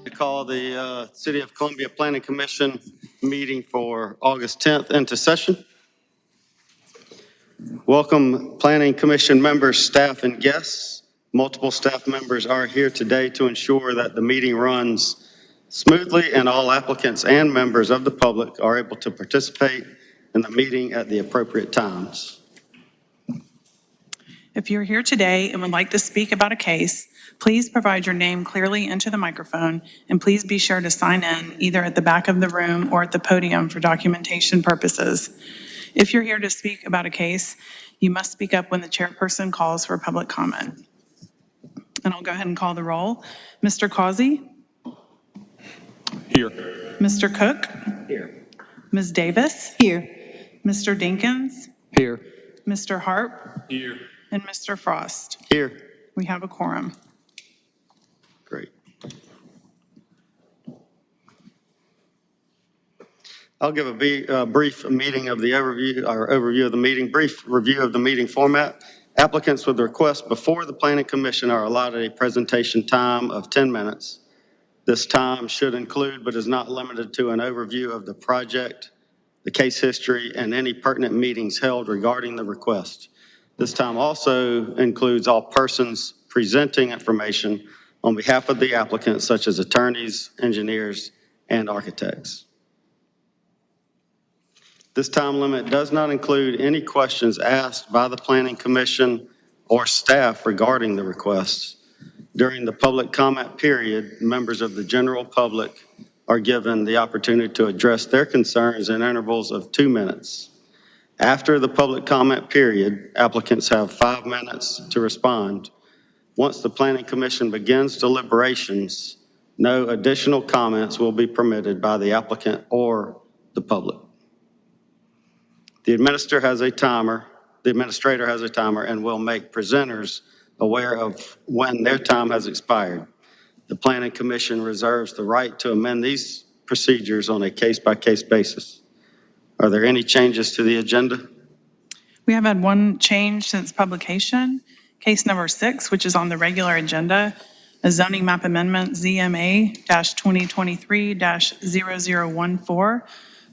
To call the City of Columbia Planning Commission meeting for August 10th into session. Welcome Planning Commission members, staff, and guests. Multiple staff members are here today to ensure that the meeting runs smoothly and all applicants and members of the public are able to participate in the meeting at the appropriate times. If you're here today and would like to speak about a case, please provide your name clearly into the microphone, and please be sure to sign in either at the back of the room or at the podium for documentation purposes. If you're here to speak about a case, you must speak up when the chairperson calls for public comment. And I'll go ahead and call the roll. Mr. Causey? Here. Mr. Cook? Here. Ms. Davis? Here. Mr. Dinkins? Here. Mr. Harp? Here. And Mr. Frost. Here. We have a quorum. Great. I'll give a brief meeting of the overview of the meeting, brief review of the meeting format. Applicants with requests before the Planning Commission are allotted a presentation time of 10 minutes. This time should include, but is not limited to, an overview of the project, the case history, and any pertinent meetings held regarding the request. This time also includes all persons presenting information on behalf of the applicant, such as attorneys, engineers, and architects. This time limit does not include any questions asked by the Planning Commission or staff regarding the requests. During the public comment period, members of the general public are given the opportunity to address their concerns in intervals of 2 minutes. After the public comment period, applicants have 5 minutes to respond. Once the Planning Commission begins deliberations, no additional comments will be permitted by the applicant or the public. The administrator has a timer and will make presenters aware of when their time has expired. The Planning Commission reserves the right to amend these procedures on a case-by-case basis. Are there any changes to the agenda? We have had one change since publication. Case number 6, which is on the regular agenda, a zoning map amendment ZMA-2023-0014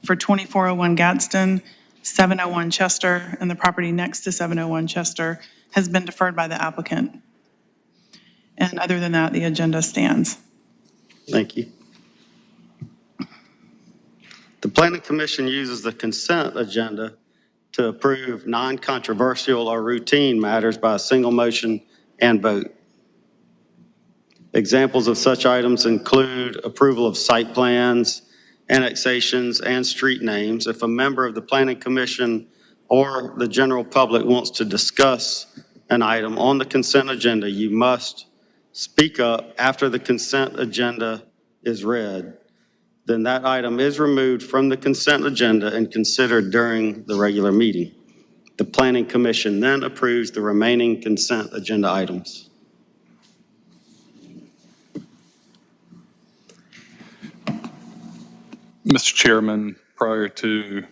for 2401 Gadsden, 701 Chester, and the property next to 701 Chester has been deferred by the applicant. And other than that, the agenda stands. Thank you. The Planning Commission uses the consent agenda to approve non-controversial or routine matters by a single motion and vote. Examples of such items include approval of site plans, annexations, and street names. If a member of the Planning Commission or the general public wants to discuss an item on the consent agenda, you must speak up after the consent agenda is read. Then that item is removed from the consent agenda and considered during the regular meeting. The Planning Commission then approves the remaining consent agenda items. Mr. Chairman, prior to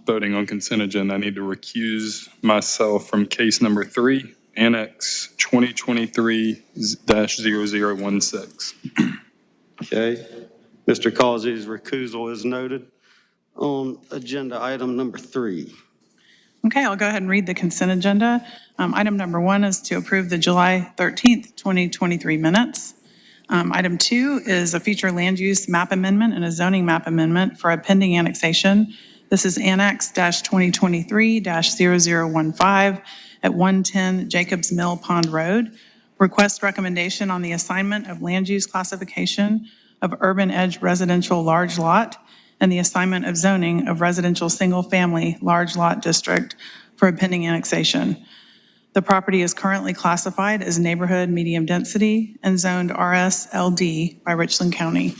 voting on consent agenda, I need to recuse myself from case number 3, Annex 2023-0016. Okay. Mr. Causey's recusal is noted. On agenda item number 3. Okay, I'll go ahead and read the consent agenda. Item number 1 is to approve the July 13th, 2023 minutes. Item 2 is a future land use map amendment and a zoning map amendment for a pending annexation. This is Annex-2023-0015 at 110 Jacobs Mill Pond Road. Request recommendation on the assignment of land use classification of urban edge residential large lot and the assignment of zoning of residential single-family large lot district for a pending annexation. The property is currently classified as neighborhood medium density and zoned RS-LD by Richland County.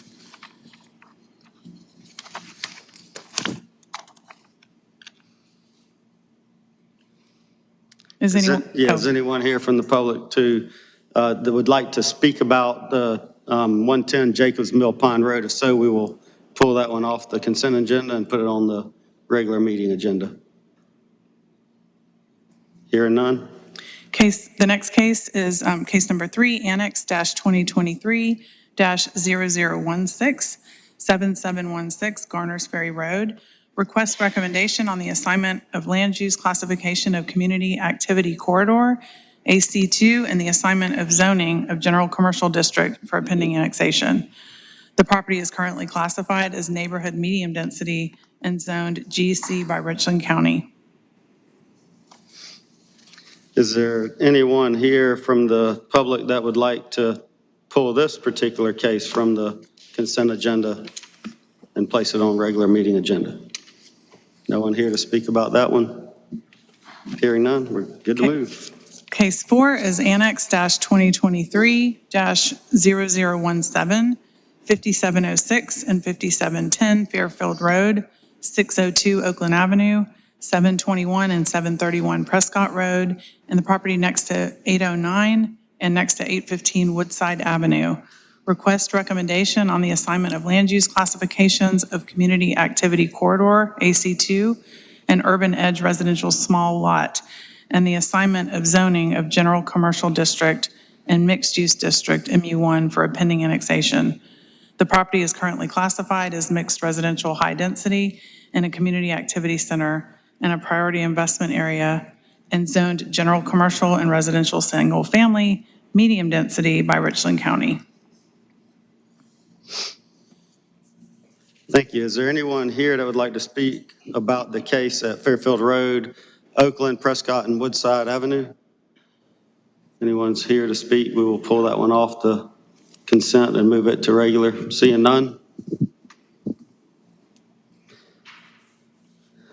Is anyone here from the public that would like to speak about the 110 Jacobs Mill Pond Road? If so, we will pull that one off the consent agenda and put it on the regular meeting agenda. Hearing none. The next case is case number 3, Annex-2023 0016-7716 Garners Ferry Road. Request recommendation on the assignment of land use classification of Community Activity Corridor, AC2, and the assignment of zoning of General Commercial District for a pending annexation. The property is currently classified as neighborhood medium density and zoned GC by Richland County. Is there anyone here from the public that would like to pull this particular case from the consent agenda and place it on regular meeting agenda? No one here to speak about that one? Hearing none, we're good to Okay. move. Case 4 is Annex -2023-0017, 5706 and 5710 Fairfield Road, 602 Oakland Avenue, 721 and 731 Prescott Road, and the property next to 809 and next to 815 Woodside Avenue. Request recommendation on the assignment of land use classifications of Community Activity Corridor, AC2, and Urban Edge Residential Small Lot, and the assignment of zoning of General Commercial District and Mixed Use District, MU1, for a pending annexation. The property is currently classified as mixed residential high density in a community activity center and a priority investment area, and zoned general commercial and residential single family medium density by Richland County. Thank you. Is there anyone here that would like to speak about the case at Fairfield Road, Oakland, Prescott, and Woodside Avenue? Anyone's here to speak, we will pull that one off the consent and move it to regular. Seeing none?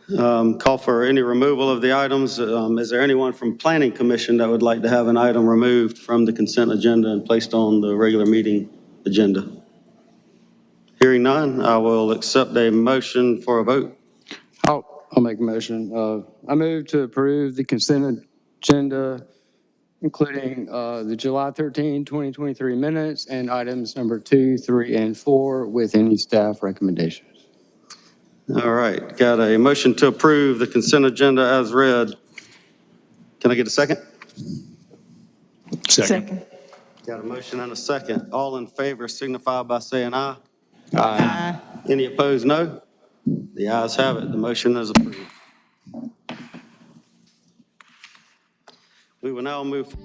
Call for any removal of the items. Is there anyone from Planning Commission that would like to have an item removed from the consent agenda and placed on the regular meeting agenda? Hearing none, I will accept a motion for a vote. I'll make a motion. I move to approve the consent agenda, including the July 13, 2023 minutes and items number 2, 3, and 4 with any staff recommendations. All right, got a motion to approve the consent agenda as read. Can I get a second? Second. Got a motion and a second. All in favor signify by saying aye. Aye. Any opposed, no? The ayes have it. The motion is approved. We will now move.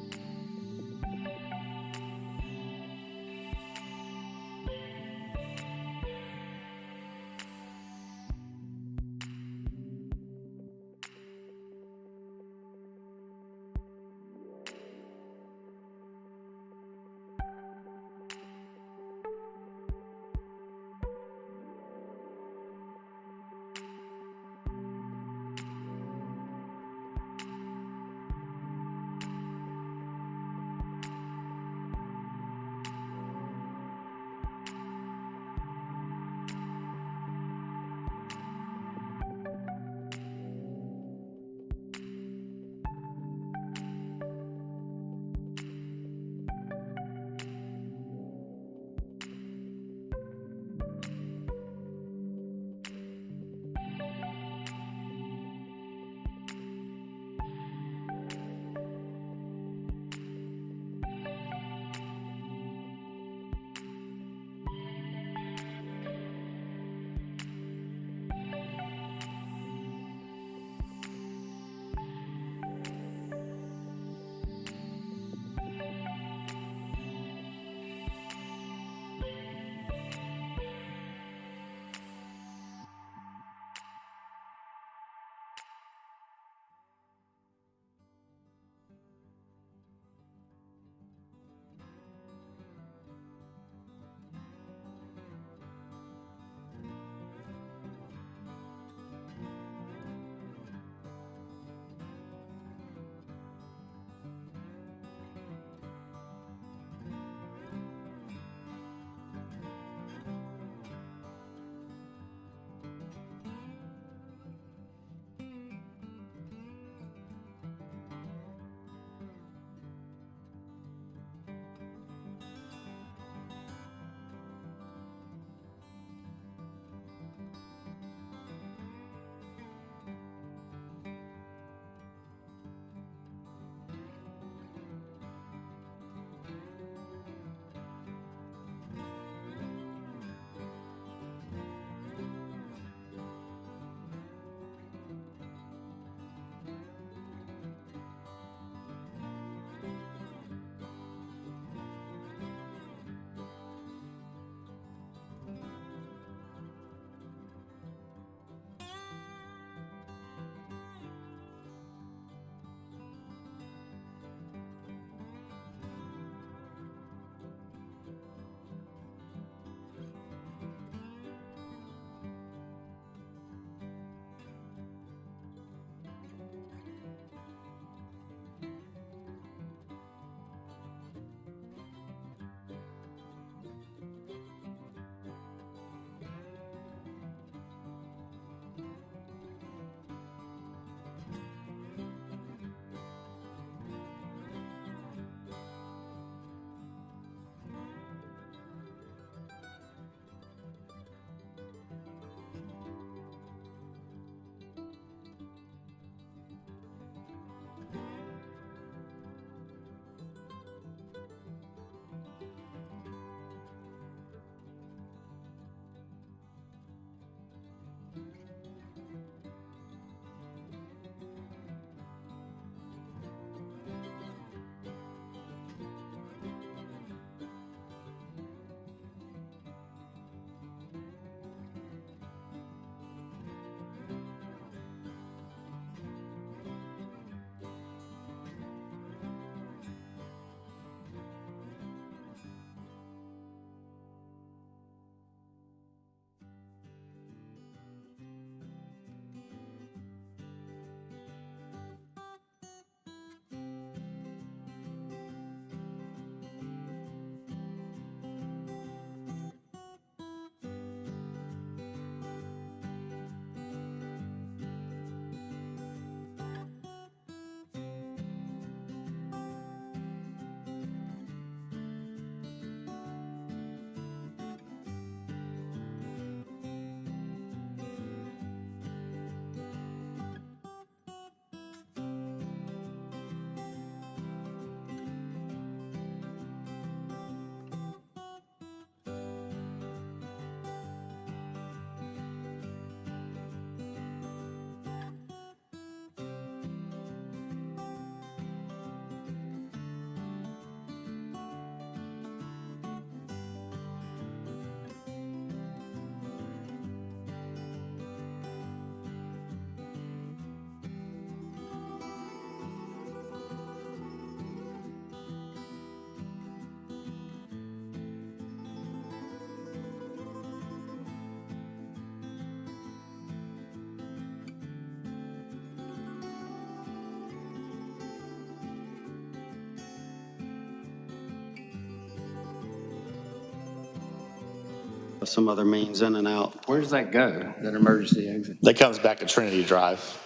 some other means in and out. Where does that go, that emergency exit? That comes back to Trinity Drive.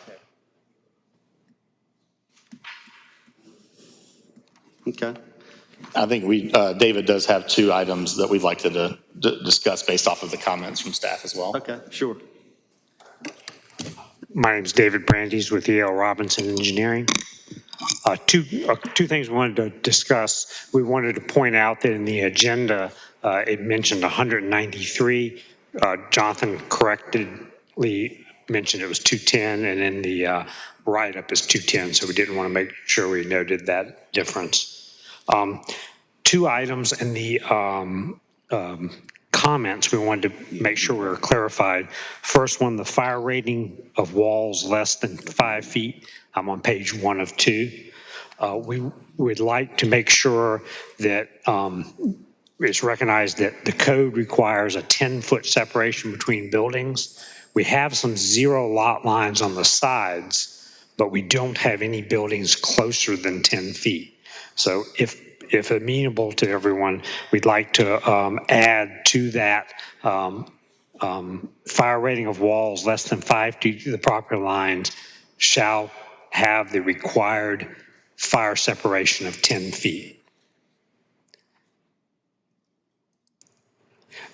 Okay. I think David does have two items that we'd like to discuss based off of the comments from staff as well. Okay, sure. My name's David Brandes with E.L. Robinson Engineering. Two things we wanted to discuss. We wanted to point out that in the agenda, it mentioned 193. Jonathan correctly mentioned it was 210, and in the write-up is 210, so we didn't want to make sure we noted that difference. Two items in the comments we wanted to make sure we were clarified. First one, the fire rating of walls less than 5 feet. I'm on page 1 of 2. We would like to make sure that it's recognized that the code requires a 10-foot separation between buildings. We have some zero lot lines on the sides, but we don't have any buildings closer than 10 feet. So if amenable to everyone, we'd like to add to that fire rating of walls less than 5 feet to the property lines shall have the required fire separation of 10 feet.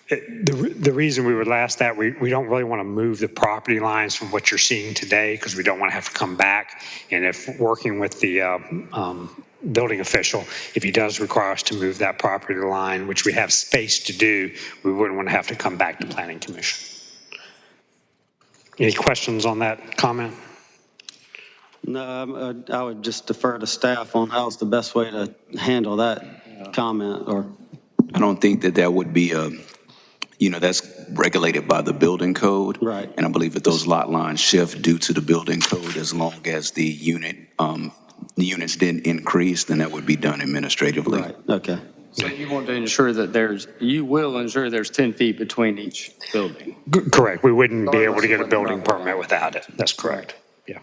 The reason we would ask that, we don't really want to move the property lines from what you're seeing today because we don't want to have to come back. And if working with the building official, if he does require us to move that property line, which we have space to do, we wouldn't want to have to come back to Planning Commission. Any questions on that comment? No, I would just defer to staff on how's the best way to handle that comment, or, I don't think that would be that's regulated by the building code. Right. And I believe that those lot lines shift due to the building code as long as the units didn't increase, then that would be done administratively. right, okay. So you want to ensure that you will ensure there's 10 feet between each building? Correct. We wouldn't be able to get a building permit without it. That's correct. Yeah.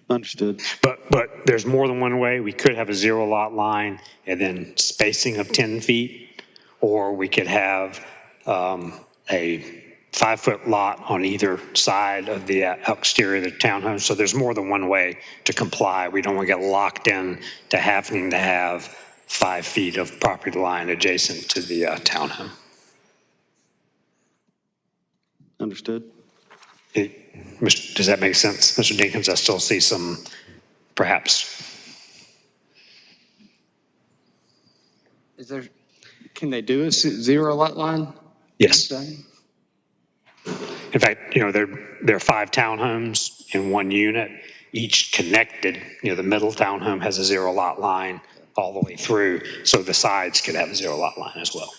Understood. But there's more than one way. We could have a zero lot line and then spacing of 10 feet, or we could have a 5-foot lot on either side of the exterior of the townhome. So there's more than one way to comply. We don't want to get locked in to having to have 5 feet of property line adjacent to the townhome. Understood. Does that make sense, Mr. Dinkins? I still see some, perhaps. Can they do a zero lot line? Yes. In fact, there are 5 townhomes in one unit, each connected. The middle townhome has a zero lot line all the way through, so the sides could have a zero lot line as well.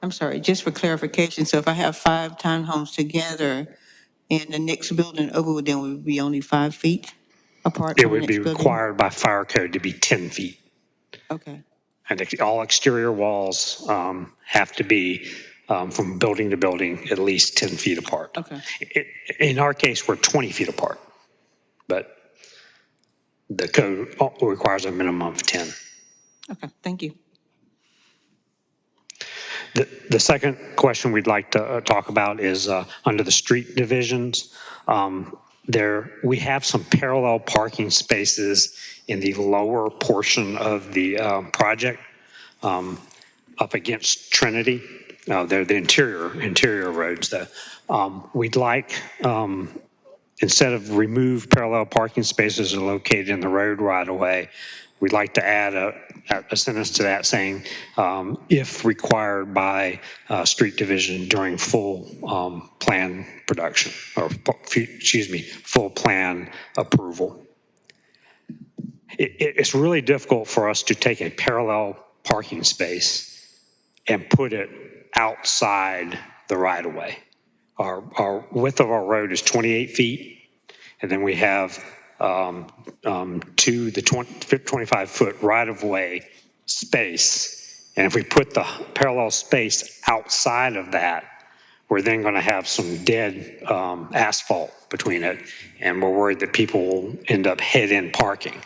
I'm sorry, just for clarification, so if I have 5 townhomes together and the next building over, then would be only 5 feet apart? It from the would be next building? required by fire code to be 10 feet. Okay, And all exterior walls have to be from building to building at least 10 feet apart. okay. In our case, we're 20 feet apart, but the code requires a minimum of 10. Okay, thank you. The second question we'd like to talk about is under the street divisions. We have some parallel parking spaces in the lower portion of the project up against Trinity. They're the interior roads. We'd like, instead of remove parallel parking spaces are located in the road right away, we'd like to add a sentence to that saying, if required by street division during full plan production, or full plan approval. It's really difficult for us to take a parallel parking space and put it outside the right of way. Our width of our road is 28 feet, and then we have to the 25-foot right-of-way space. And if we put the parallel space outside of that, we're then going to have some dead asphalt between it, and we're worried that people will end up head-in parking.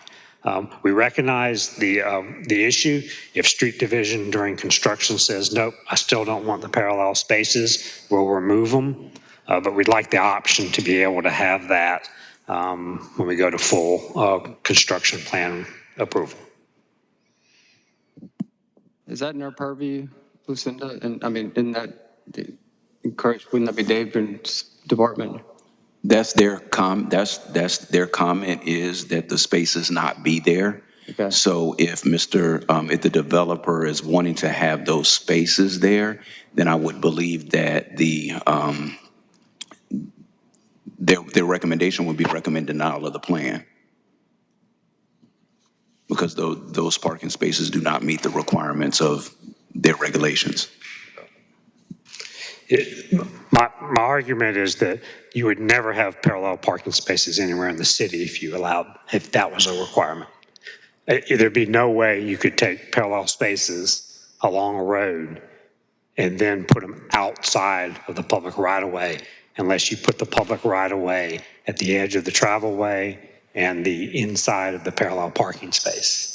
We recognize the issue. If street division during construction says, nope, I still don't want the parallel spaces, we'll remove them. But we'd like the option to be able to have that when we go to full construction plan approval. Is that in our purview, Lucinda? And I mean, wouldn't that be David's department? That's their that's their comment, is that the spaces not be there. Okay. So if if the developer is wanting to have those spaces there, then I would believe that their recommendation would be recommend denial of the plan, because those parking spaces do not meet the requirements of their regulations. My argument is that you would never have parallel parking spaces anywhere in the city if that was a requirement. There'd be no way you could take parallel spaces along a road and then put them outside of the public right-of-way unless you put the public right-of-way at the edge of the travelway and the inside of the parallel parking space.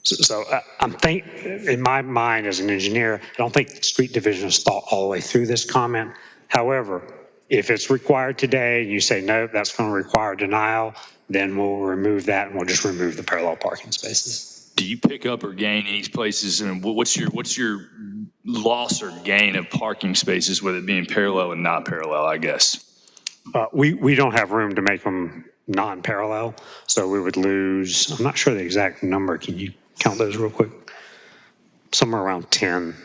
So I'm in my mind as an engineer, I don't think street division is thought all the way through this comment. However, if it's required today and you say, no, that's going to require denial, then we'll remove that and we'll just remove the parallel parking spaces. Do you pick up or gain in these places? And what's your loss or gain of parking spaces with it being parallel and not parallel, I guess? We don't have room to make them non-parallel, so we would lose, I'm not sure the exact number. Can you count those real quick? Somewhere around 10.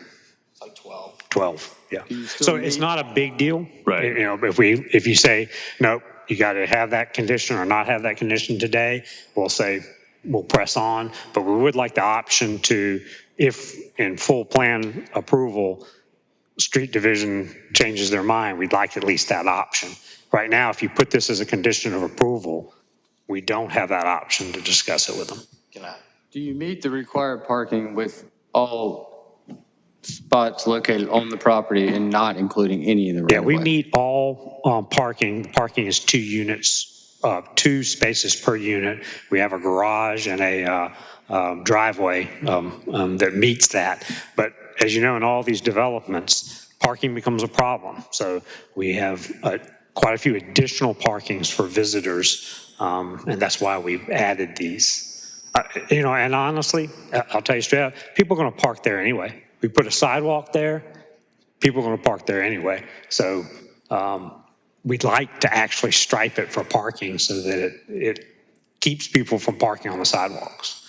It's like 12. 12, yeah. So it's not a big deal. Right. You know, if you say, no, you got to have that condition or not have that condition today, we'll say, we'll press on. But we would like the option to, if in full plan approval, street division changes their mind, we'd like at least that option. Right now, if you put this as a condition of approval, we don't have that option to discuss it with them. Do you meet the required parking with all spots located on the property and not including any in the right Yeah, of we way? meet all parking. Parking is 2 units, 2 spaces per unit. We have a garage and a driveway that meets that. But as you know, in all these developments, parking becomes a problem. So we have quite a few additional parkings for visitors, and that's why we've added these. You know, and honestly, I'll tell you straight out, people are going to park there anyway. We put a sidewalk there, people are going to park there anyway. So we'd like to actually stripe it for parking so that it keeps people from parking on the sidewalks.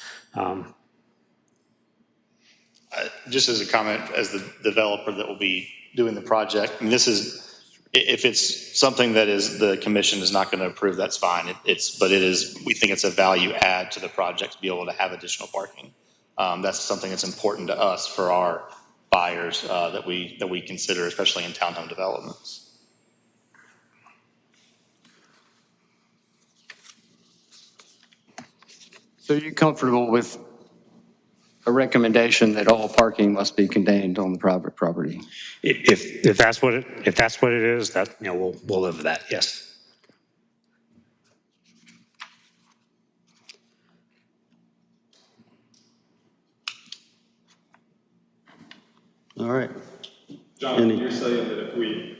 Just as a comment, as the developer that will be doing the project, I mean, this is, if it's something that is, the commission is not going to approve, that's fine. But it is, we think it's a value add to the project to be able to have additional parking. That's something that's important to us for our buyers that we consider, especially in townhome developments. So you're comfortable with a recommendation that all parking must be contained on the private property? If that's what it is, that, you know, we'll live with that. Yes. All right. John, you're saying that if we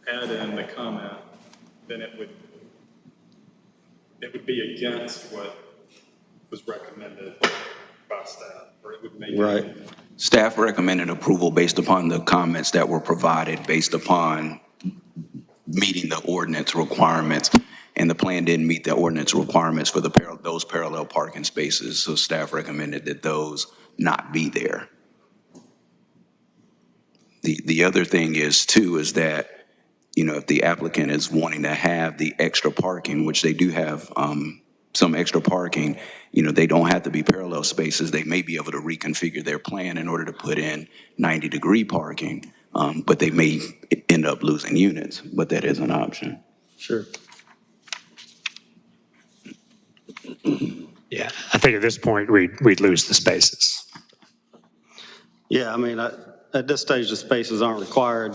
add in the comment, then it would be against what was recommended by staff, or it would make Right. it. Staff recommended approval based upon the comments that were provided, based upon meeting the ordinance requirements, and the plan didn't meet the ordinance requirements for those parallel parking spaces, so staff recommended that those not be there. The other thing is that, you know, if the applicant is wanting to have the extra parking, which they do have some extra parking, you know, they don't have to be parallel spaces. They may be able to reconfigure their plan in order to put in 90-degree parking, but they may end up losing units, but that is an option. Sure. Yeah. I think at this point, we'd lose the spaces. Yeah, I mean, at this stage, the spaces aren't required.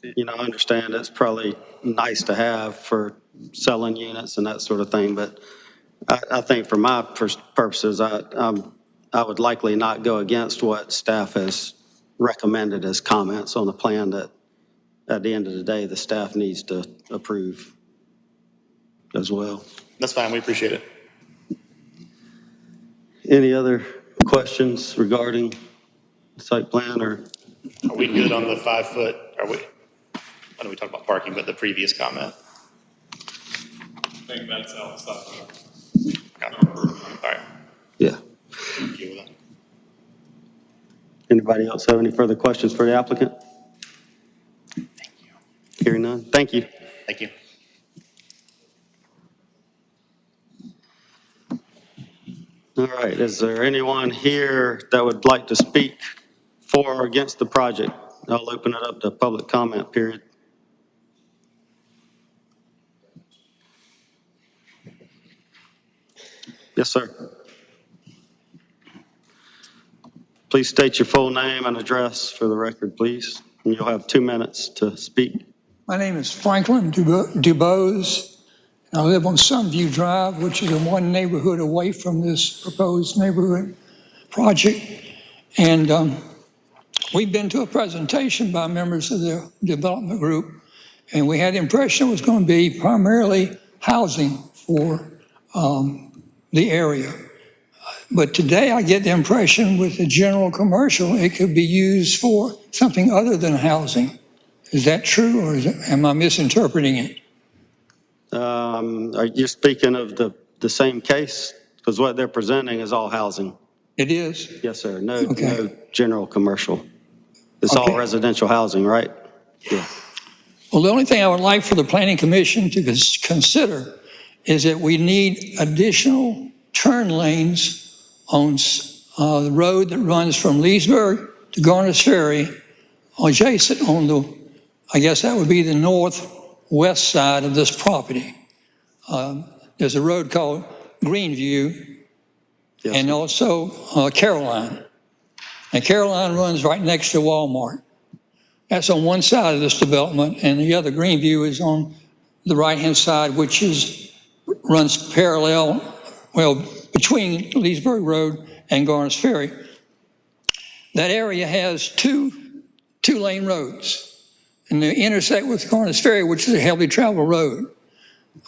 You know, I understand it's probably nice to have for selling units and that sort of thing, but I think for my purposes, I would likely not go against what staff has recommended as comments on the plan that at the end of the day, the staff needs to approve as well. That's fine, we appreciate it. Any other questions regarding the site plan or? Are we good on the 5 foot? Are we, I know we talked about parking, but the previous comment. I think that's outside. Okay. All right. Yeah. Deal with that. Anybody else have any further questions for the applicant? Hearing none. Thank you. Thank you. All right, is there anyone here that would like to speak for or against the project? I'll open it up to public comment period. Yes, sir. Please state your full name and address for the record, please. And you'll have 2 minutes to speak. My name is Franklin Dubose. I live on Sunview Drive, which is in one neighborhood away from this proposed neighborhood project. And we've been to a presentation by members of the development group, and we had the impression it was going to be primarily housing for the area. But today I get the impression with the general commercial, it could be used for something other than housing. Is that true, or am I misinterpreting it? Are you speaking of the same case? Because what they're presenting is all housing. It is? Yes, sir. No, Okay. no general commercial. It's all Okay. residential housing, right? Yeah. Well, the only thing I would like for the Planning Commission to consider is that we need additional turn lanes on the road that runs from Leesburg to Garner's Ferry, adjacent on the, I guess that would be the northwest side of this property. There's a road called Greenview Yes, and sir. also Caroline. And Caroline runs right next to Walmart. That's on one side of this development, and the other Greenview is on the right-hand side, which runs parallel, well, between Leesburg Road and Garner's Ferry. That area has two-lane roads, and they intersect with Garner's Ferry, which is a heavily traveled road.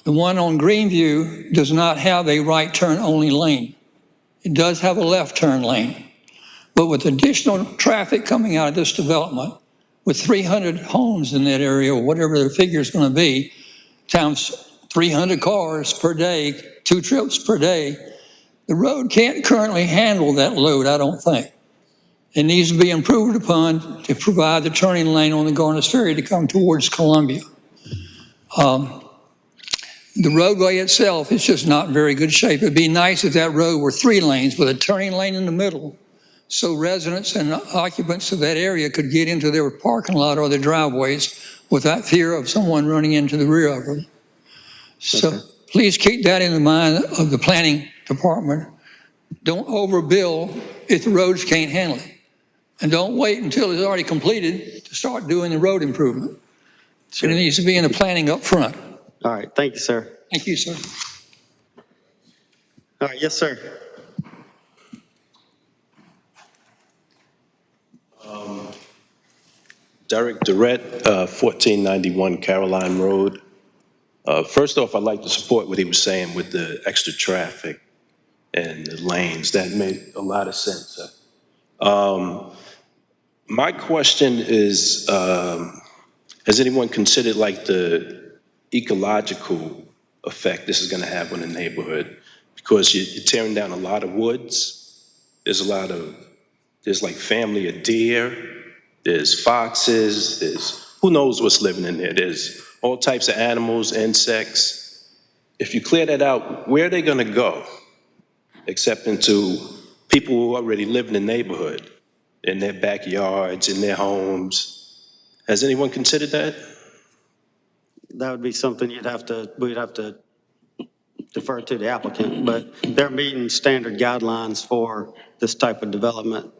The one on Greenview does not have a right turn only lane. It does have a left turn lane. But with additional traffic coming out of this development, with 300 homes in that area, or whatever the figure is going to be, times 300 cars per day, 2 trips per day, the road can't currently handle that load, I don't think. It needs to be improved upon to provide the turning lane on the Garner's Ferry to come towards Columbia. The roadway itself is just not in very good shape. It'd be nice if that road were 3 lanes with a turning lane in the middle, so residents and occupants of that area could get into their parking lot or their driveways without fear of someone running into the rear of them. So please keep that in the mind of the planning department. Don't overbill if the roads can't handle it. And don't wait until it's already completed to start doing the road improvement. So it needs to be in the planning up front. All right, thank you, sir. Thank you, sir. All right, yes, sir. Derek Durrett, 1491 Caroline Road. First off, I'd like to support what he was saying with the extra traffic and the lanes. That made a lot of sense. My question is, has anyone considered like the ecological effect this is going to have on the neighborhood? Because you're tearing down a lot of woods. There's like family of deer. There's foxes, who knows what's living in there. There's all types of animals, insects. If you clear that out, where are they gonna go? Except into people who already live in the neighborhood, in their backyards, in their homes. Has anyone considered that? That would be something we'd have to defer to the applicant, but they're meeting standard guidelines for this type of development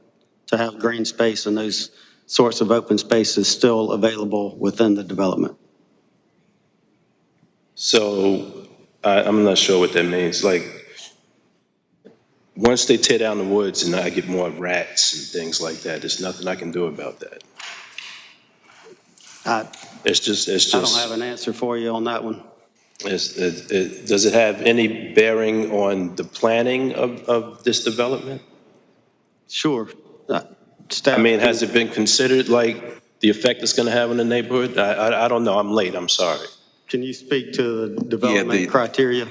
to have green space and those sorts of open spaces still available within the development. So I'm not sure what that means. Like, once they tear down the woods and I get more rats and things like that, there's nothing I can do about that. I It's don't have an answer for you on that one. does it have any bearing on the planning of this development? Sure. Staff. I mean, has it been considered, like, the effect it's going to have on the neighborhood? I don't know, I'm late, I'm sorry. Can you speak to the development the- criteria?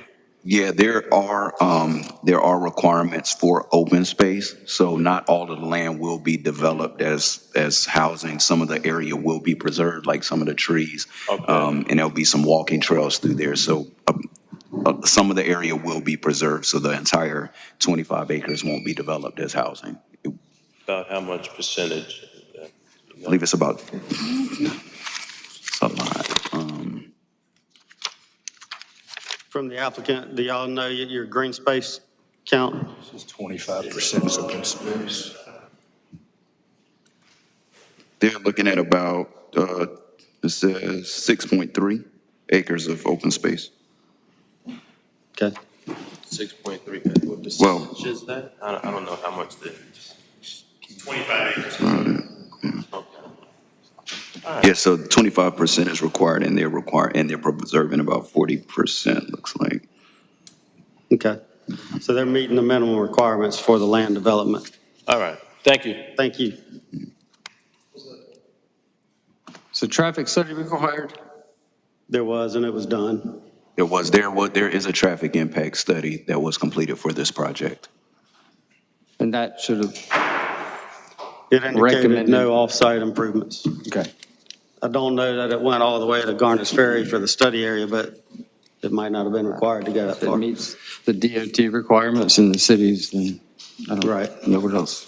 Yeah, there are requirements for open space, so not all of the land will be developed as housing. Some of the area will be preserved, like some of the trees. Okay. And there'll be some walking trails through there, so some of the area will be preserved, so the entire 25 acres won't be developed as housing. About how much percentage? I believe it's about, it's a lot. From the applicant, do y'all know your green space count? It's 25% open space. They're looking at about, it says 6.3 acres of open space. Okay. 6.3, what Well- percentage is that? I don't know how much the. 25 acres. Yeah, so 25% is required, and they're preserving about 40%, looks like. Okay. So they're meeting the minimum requirements for the land development. All right, thank you. Thank you. So traffic study required? There was, and it was done. There is a traffic impact study that was completed for this project. And that should have, It indicated Recommended. no off-site improvements. okay. I don't know that it went all the way to Garner's Ferry for the study area, but it might not have been required to go that If it far. meets the DOT requirements in the cities, then I don't Right. know what else.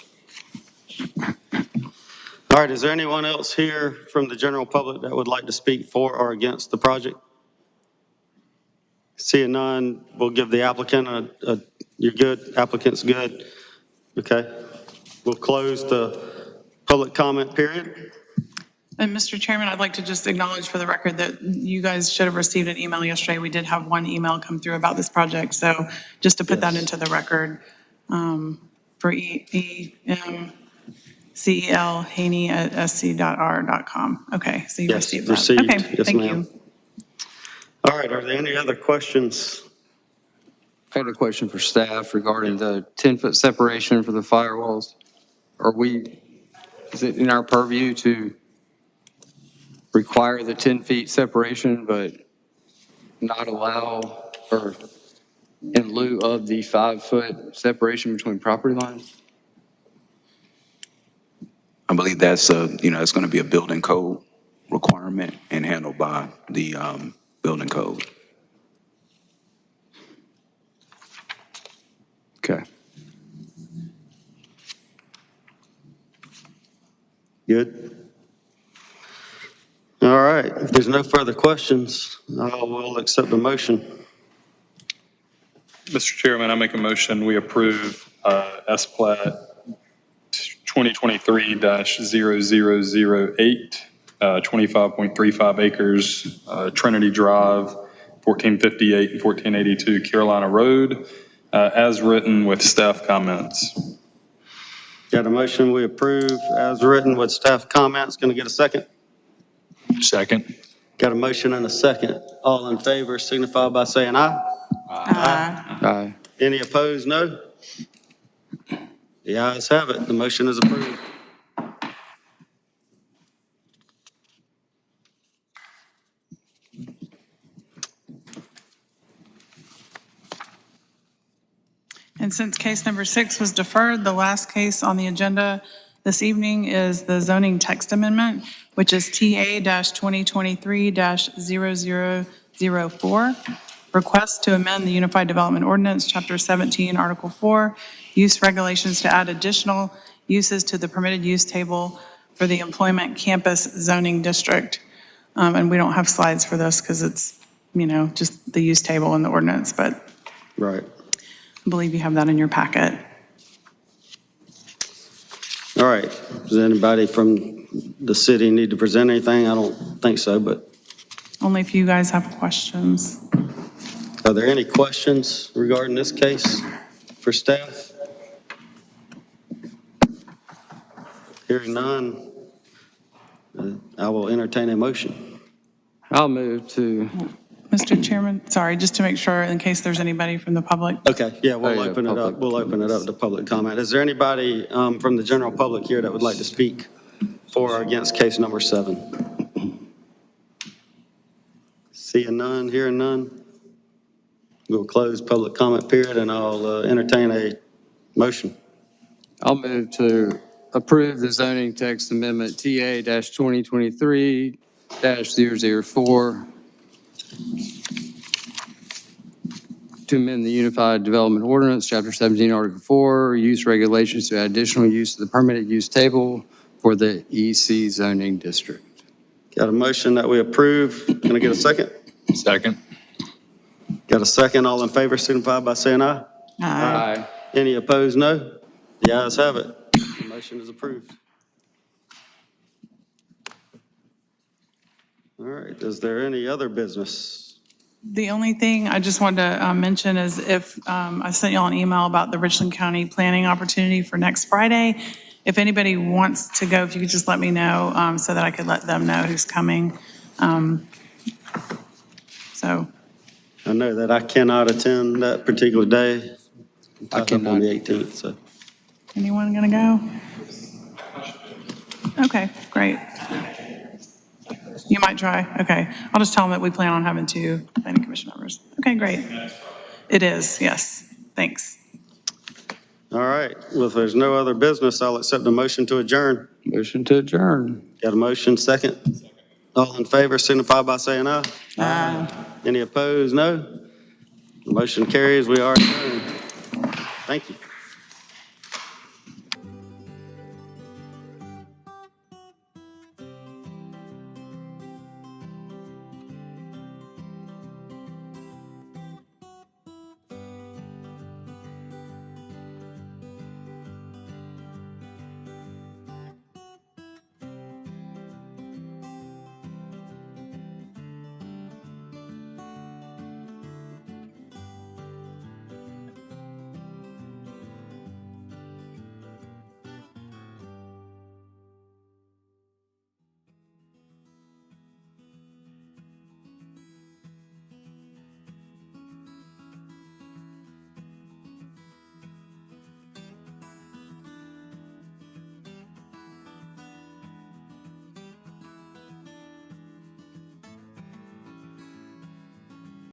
All right, is there anyone else here from the general public that would like to speak for or against the project? Seeing none, we'll give the applicant you're good, applicant's good. Okay. We'll close the public comment period. And Mr. Chairman, I'd like to just acknowledge for the record that you guys should have received an email yesterday. We did have one email come through about this project, so just to put that into the record for EMCEL@sc.r.com. Okay, so you Yes, received that. received. Okay, Yes, thank ma'am. you. All right, are there any other questions? I had a question for staff regarding the 10-foot separation for the firewalls. Is it in our purview to require the 10 feet separation, but not allow, or in lieu of the 5-foot separation between property lines? I believe that's it's going to be a building code requirement and handled by the building code. Okay. Good. All right, if there's no further questions, I will accept the motion. Mr. Chairman, I make a motion, we approve S-Plat 2023-0008, 25.35 acres, Trinity Drive, 1458 and 1482 Carolina Road, as written with staff comments. Got a motion, we approve as written with staff comments. Going to get a second? Second. Got a motion and a second. All in favor signify by saying aye. Aye. Any opposed, no? The ayes have it. The motion is approved. And since case number 6 was deferred, the last case on the agenda this evening is the zoning text amendment, which is TA-2023-0004. Request to amend the Unified Development Ordinance, Chapter 17, Article 4, use regulations to add additional uses to the permitted use table for the employment campus zoning district. And we don't have slides for this because it's, just the use table in the ordinance, but Right. I believe you have that in your packet. All right. Does anybody from the city need to present anything? I don't think so, but Only if you guys have questions. are there any questions regarding this case for staff? Hearing none, I will entertain a motion. I'll move to, Mr. Chairman, sorry, just to make sure, in case there's anybody from the public. Okay, yeah, we'll Oh, yeah, open it up. public. We'll open it up to public comment. Is there anybody from the general public here that would like to speak for or against case number 7? Seeing none, hearing none, we'll close public comment period, and I'll entertain a motion. I'll move to approve the zoning text amendment TA-2023-004 to amend the Unified Development Ordinance, Chapter 17, Article 4, use regulations to add additional use to the permitted use table for the EC zoning district. Got a motion that we approve. Can I get a second? Second. Got a second. All in favor signify by saying aye. Aye. Any opposed, no? The ayes have it. The motion is approved. All right, is there any other business? The only thing I just wanted to mention is if, I sent y'all an email about the Richland County planning opportunity for next Friday. If anybody wants to go, if you could just let me know so that I could let them know who's coming. So, I know that I cannot attend that particular day. I I'm tied up on cannot. the 18th, so. anyone going to go? Okay, great. You might try, okay. I'll just tell them that we plan on having 2 planning commission members. Okay, great. It is, yes, thanks. All right, well, if there's no other business, I'll accept the motion to adjourn. Motion to adjourn. Got a motion, second? All in favor signify by saying aye. Aye. Any opposed, no? The motion carries, we are adjourned. Thank you.